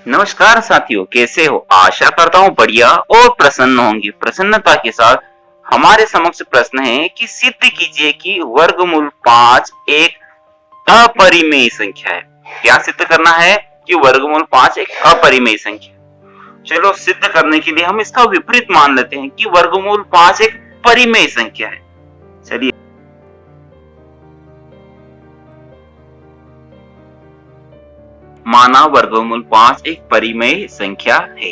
नमस्कार साथियों, कैसे हो? आशा करता हूँ बढ़िया और प्रसन्न होंगे। प्रसन्नता के साथ हमारे समक्ष प्रश्न है कि सिद्ध कीजिए कि वर्गमूल 5 एक अपरिमेय संख्या है। क्या सिद्ध करना है? कि वर्गमूल 5 एक अपरिमेय संख्या है। चलो सिद्ध करने के लिए हम इसका विपरीत मान लेते हैं कि वर्गमूल 5 एक परिमेय संख्या है। चलिए माना वर्गमूल 5 एक परिमेय संख्या है।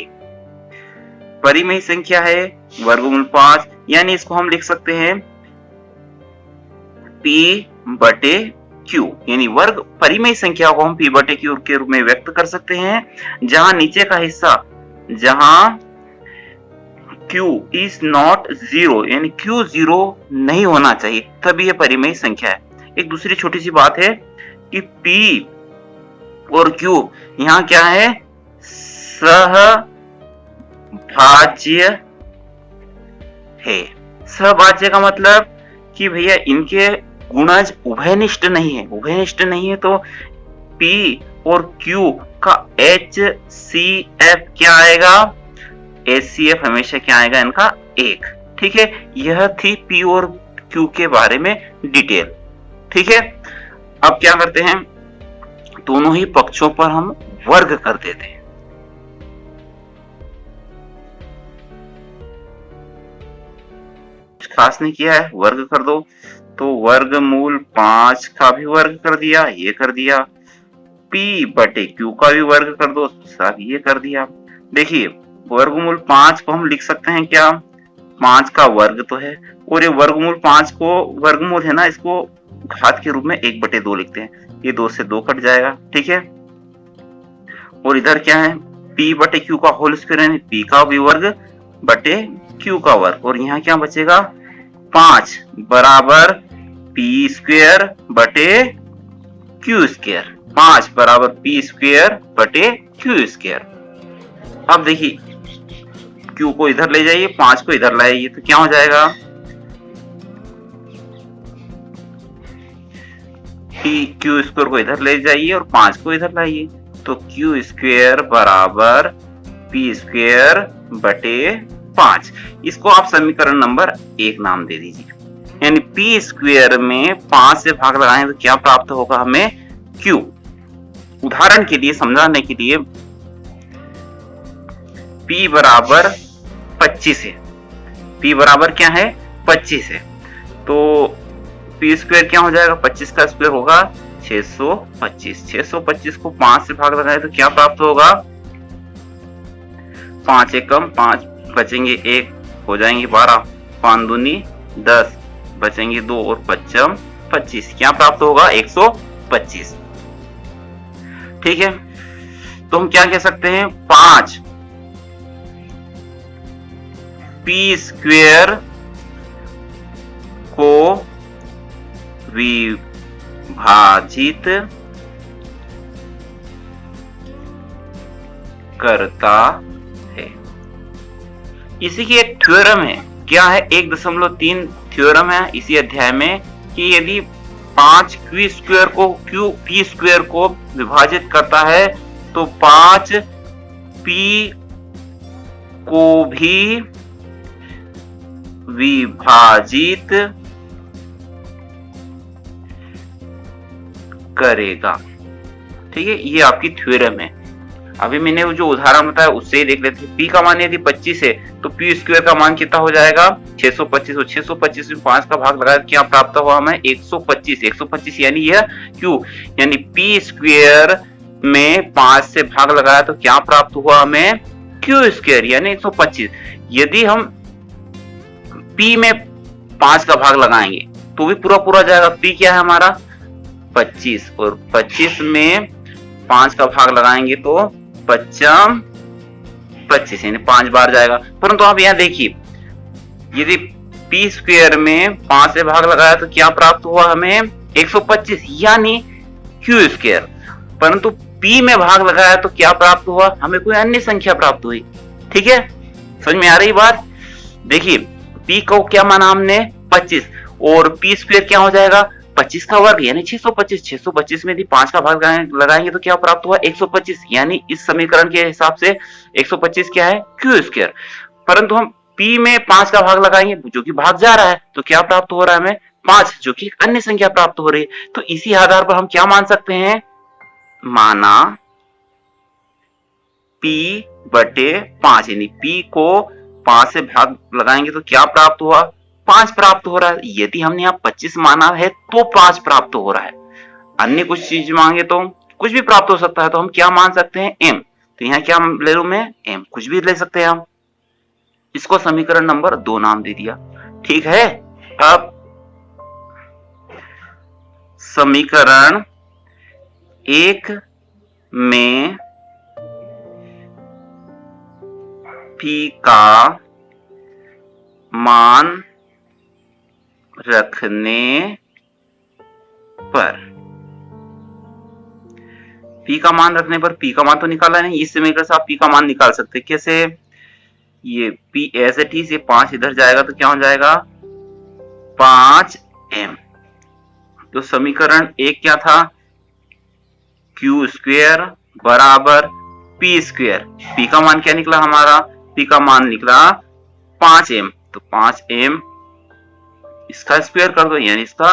परिमेय संख्या है वर्गमूल 5, यानी इसको हम लिख सकते हैं P बटे Q, यानी वर्ग परिमेय संख्या को हम P बटे Q के रूप में व्यक्त कर सकते हैं, जहां नीचे का हिस्सा जहां Q इज नॉट जीरो, यानी Q जीरो नहीं होना चाहिए, तभी यह परिमेय संख्या है। एक दूसरी छोटी सी बात है कि P और Q यहाँ क्या है? सहभाज्य है। सहभाज्य का मतलब कि भैया इनके गुणज उभयनिष्ठ नहीं है। उभयनिष्ठ नहीं है तो P और Q का HCF क्या आएगा? HCF हमेशा क्या आएगा? इनका 1। ठीक है, यह थी P और Q के बारे में डिटेल। ठीक है, अब क्या करते हैं, दोनों ही पक्षों पर हम वर्ग कर देते हैं। खास नहीं किया है, वर्ग कर दो। तो वर्गमूल 5 का भी वर्ग कर दिया, ये कर दिया। P बटे Q का भी वर्ग कर दो, सब ये कर दिया। देखिए वर्गमूल 5 को हम लिख सकते हैं क्या? 5 का वर्ग तो है, और ये वर्गमूल 5 को वर्गमूल है ना, इसको घात के रूप में 1 बटे 2 लिखते हैं। ये 2 से 2 कट जाएगा। ठीक है, और इधर क्या है? P बटे Q का होल स्क्वायर, यानी P का भी वर्ग बटे Q का वर्ग, और यहाँ क्या बचेगा? 5 बराबर P स्क्वायर बटे Q स्क्वायर। 5 बराबर P स्क्वायर बटे Q स्क्वायर। अब देखिए Q को इधर ले जाइए, 5 को इधर लाइए, तो क्या हो जाएगा? Q स्क्वायर को इधर ले जाइए और 5 को इधर लाइए, तो Q स्क्वायर बराबर P स्क्वायर बटे 5। इसको आप समीकरण नंबर 1 नाम दे दीजिए। यानी P स्क्वायर में 5 से भाग लगाएं तो क्या प्राप्त होगा हमें? Q। उदाहरण के लिए, समझाने के लिए, P बराबर 25 है। P बराबर क्या है? 25 है। तो P स्क्वायर क्या हो जाएगा? 25 का स्क्वायर होगा 625। 625 को 5 से भाग लगाए तो क्या प्राप्त होगा? 5 एकम 5, बचेंगे 1, हो जाएंगे 12, 5 दूनी 10, बचेंगे 2 और 5 25। क्या प्राप्त होगा? 125। ठीक है, तो हम क्या कह सकते हैं? 5 P स्क्वायर को विभाजित करता है। इसी की एक थ्योरम है। क्या है? 1.3 थ्योरम है इसी अध्याय में, कि यदि 5 Q स्क्वायर को P स्क्वायर को विभाजित करता है तो 5 P को भी विभाजित करेगा। ठीक है, ये आपकी थ्योरम है। अभी मैंने वो जो उदाहरण बताया उससे ही देख लेते हैं। P का मान यदि 25 है तो P स्क्वायर का मान कितना हो जाएगा? 625। और 625 में 5 का भाग लगाया क्या प्राप्त हुआ हमें? 125। 125 यानी यह Q, यानी P स्क्वायर में 5 से भाग लगाया तो क्या प्राप्त हुआ हमें? Q स्क्वायर यानी 125। यदि हम P में 5 का भाग लगाएंगे तो भी पूरा पूरा जाएगा। P क्या है हमारा? 25, और 25 में 5 का भाग लगाएंगे तो 5 25, यानी 5 बार जाएगा। परंतु आप यहाँ देखिए, यदि P स्क्वायर में 5 से भाग लगाया तो क्या प्राप्त हुआ हमें? 125, यानी Q स्क्वायर। परंतु P में भाग लगाया तो क्या प्राप्त हुआ? हमें कोई अन्य संख्या प्राप्त हुई। ठीक है, समझ में आ रही बात? देखिए P को क्या माना हमने? 25, और P स्क्वायर क्या हो जाएगा? 25 का वर्ग यानी 625, 625 में यदि 5 का भाग लगाएंगे तो क्या प्राप्त हुआ 125, यानी इस समीकरण के हिसाब से 125 क्या है क्यू स्क्वायर। परंतु हम p में 5 का भाग लगाएंगे जो कि भाग जा रहा है तो क्या प्राप्त हो रहा है हमें 5, जो कि अन्य संख्या प्राप्त हो रही है। तो इसी आधार पर हम क्या मान सकते हैं, माना p बटे 5, यानी p को 5 से भाग लगाएंगे तो क्या प्राप्त हुआ 5 प्राप्त हो रहा है। यदि हमने यहाँ 25 माना है तो 5 प्राप्त हो रहा है, अन्य कुछ चीज मांगे तो कुछ भी प्राप्त हो सकता है। तो हम क्या मान सकते हैं m, तो यहाँ क्या ले लू मैं m, कुछ भी ले सकते हैं हम। इसको समीकरण नंबर 2 नाम दे दिया, ठीक है। अब समीकरण 1 में p का मान रखने पर, p का मान रखने पर, p का मान तो निकाला नहीं, इस समीकरण से आप p का मान निकाल सकते हैं। कैसे, ये p ऐसे t से 5 इधर जाएगा तो क्या हो जाएगा 5m। तो समीकरण 1 क्या था, q स्क्वायर बराबर p स्क्वायर, p का मान क्या निकला हमारा, p का मान निकला 5m, तो 5m इसका स्क्वायर कर दो यानी इसका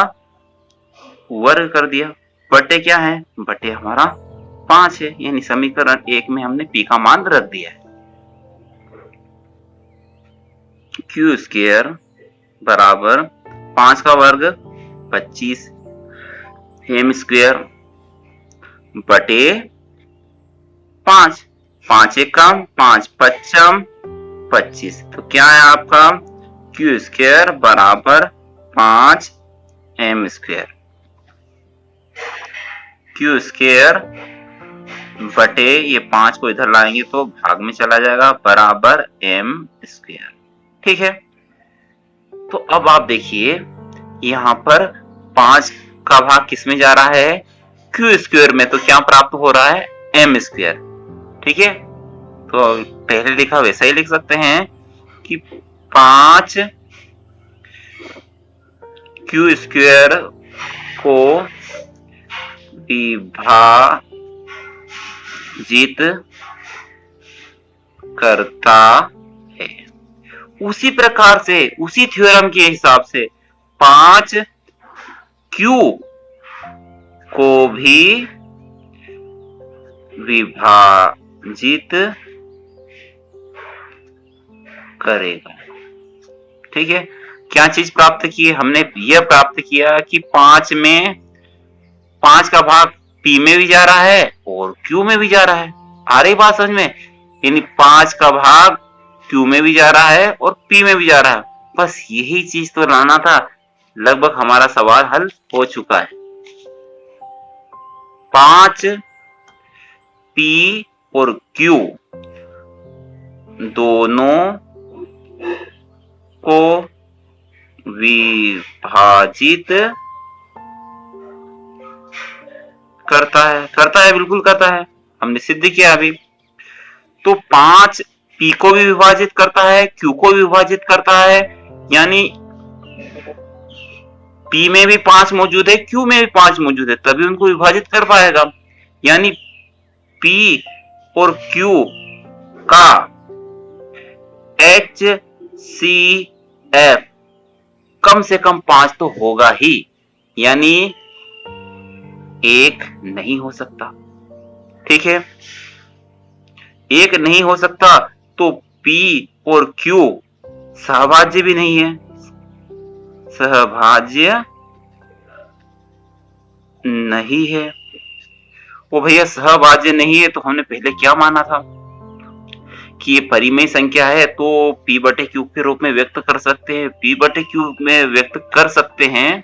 वर्ग कर दिया, बटे क्या है, बटे हमारा 5 है, यानी समीकरण 1 में हमने p का मान रख दिया है। q स्क्वायर बराबर 5 का वर्ग 25 m स्क्वायर बटे 5, 5 एक कम 5 पच्चम 25, तो क्या है आपका q स्क्वायर बराबर 5 m स्क्वायर, q स्क्वायर बटे ये 5 को इधर लाएंगे तो भाग में चला जाएगा बराबर m स्क्वायर, ठीक है। तो अब आप देखिए यहाँ पर 5 का भाग किस में जा रहा है q स्क्वायर में, तो क्या प्राप्त हो रहा है m स्क्वायर, ठीक है। तो पहले लिखा वैसा ही लिख सकते हैं कि 5 q स्क्वायर को विभाजित करता है। उसी प्रकार से उसी थ्योरम के हिसाब से 5 q को भी विभाजित करेगा, ठीक है। क्या चीज प्राप्त की है हमने, यह प्राप्त किया कि 5 में 5 का भाग p में भी जा रहा है और q में भी जा रहा है, आ रही बात समझ में, यानी 5 का भाग q में भी जा रहा है और p में भी जा रहा है। बस यही चीज तो लाना था, लगभग हमारा सवाल हल हो चुका है। 5 p और q दोनों को विभाजित करता है बिल्कुल करता है, हमने सिद्ध किया अभी। तो 5 p को भी विभाजित करता है, q को भी विभाजित करता है, यानी p में भी 5 मौजूद है, q में भी 5 मौजूद है, तभी उनको विभाजित कर पाएगा। यानी p और q का HCF कम से कम 5 तो होगा ही, यानी 1 नहीं हो सकता, ठीक है। 1 नहीं हो सकता तो P और Q सहभाज्य भी नहीं है, सहभाज्य नहीं है। वो भैया सहभाज्य नहीं है तो हमने पहले क्या माना था कि ये परिमेय संख्या है तो p बटे q के रूप में व्यक्त कर सकते हैं, p बटे q में व्यक्त कर सकते हैं,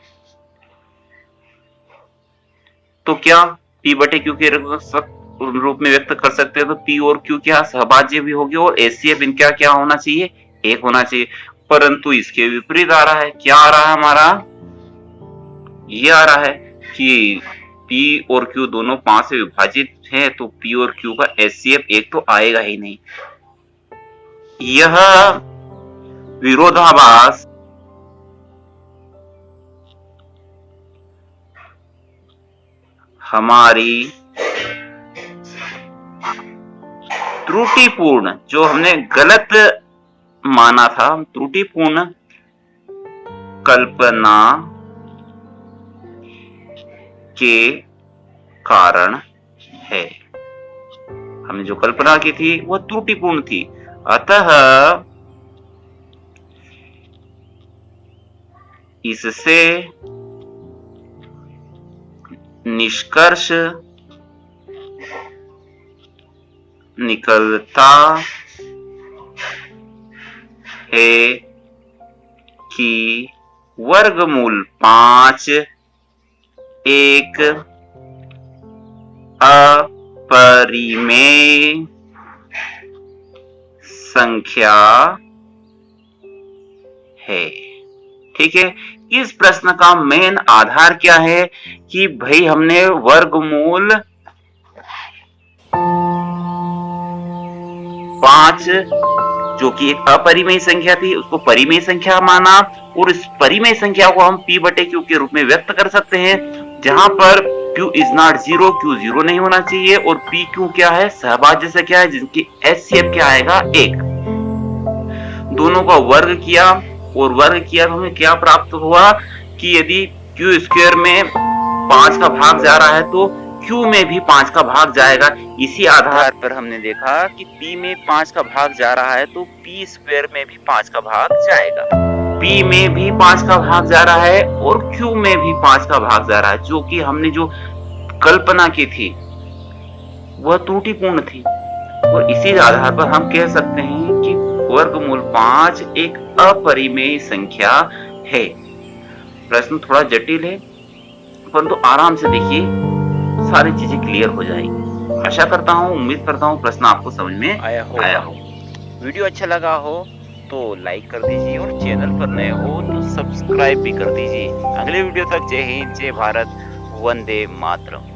तो क्या p बटे q के रूप में व्यक्त कर सकते हैं, तो p और q क्या सहभाज्य भी होगी और HCF इनका क्या होना चाहिए 1 होना चाहिए। परंतु इसके विपरीत आ रहा है, क्या आ रहा है हमारा, ये आ रहा है कि p और q दोनों 5 से विभाजित है तो p और q का HCF 1 तो आएगा ही नहीं। यह हमारी त्रुटिपूर्ण, जो हमने गलत माना था, त्रुटिपूर्ण कल्पना के कारण है। हमने जो कल्पना की थी वह त्रुटिपूर्ण थी, अतः इससे निष्कर्ष निकलता है कि वर्गमूल 5 एक अपरिमेय संख्या है। ठीक है, इस प्रश्न का मेन आधार क्या है कि भाई हमने वर्गमूल 5 जो कि एक अपरिमेय संख्या थी उसको परिमेय संख्या माना, और इस परिमेय संख्या को हम p बटे q के रूप में व्यक्त कर सकते हैं, जहां पर q इज नॉट 0, q 0 नहीं होना चाहिए, और p q क्या है, सहभाज्य संख्या है जिसकी HCF क्या आएगा 1। दोनों का वर्ग किया, और वर्ग किया तो हमें क्या प्राप्त हुआ कि यदि q स्क्वायर में 5 का भाग जा रहा है तो q में भी 5 का भाग जाएगा। इसी आधार पर हमने देखा कि p में 5 का भाग जा रहा है तो p स्क्वायर में भी 5 का भाग जाएगा, p में भी 5 का भाग जा रहा है और q में भी 5 का भाग जा रहा है, जो कि हमने जो कल्पना की थी वह त्रुटिपूर्ण थी। और इसी आधार पर हम कह सकते हैं कि वर्गमूल 5 एक अपरिमेय संख्या है। प्रश्न थोड़ा जटिल है, परंतु आराम से देखिए सारी चीजें क्लियर हो जाएंगी। आशा करता हूँ, उम्मीद करता हूँ प्रश्न आपको समझ में आया हो। वीडियो अच्छा लगा हो तो लाइक कर दीजिए, और चैनल पर नए हो तो सब्सक्राइब भी कर दीजिए। अगले वीडियो तक जय हिंद, जय भारत, वंदे मातरम।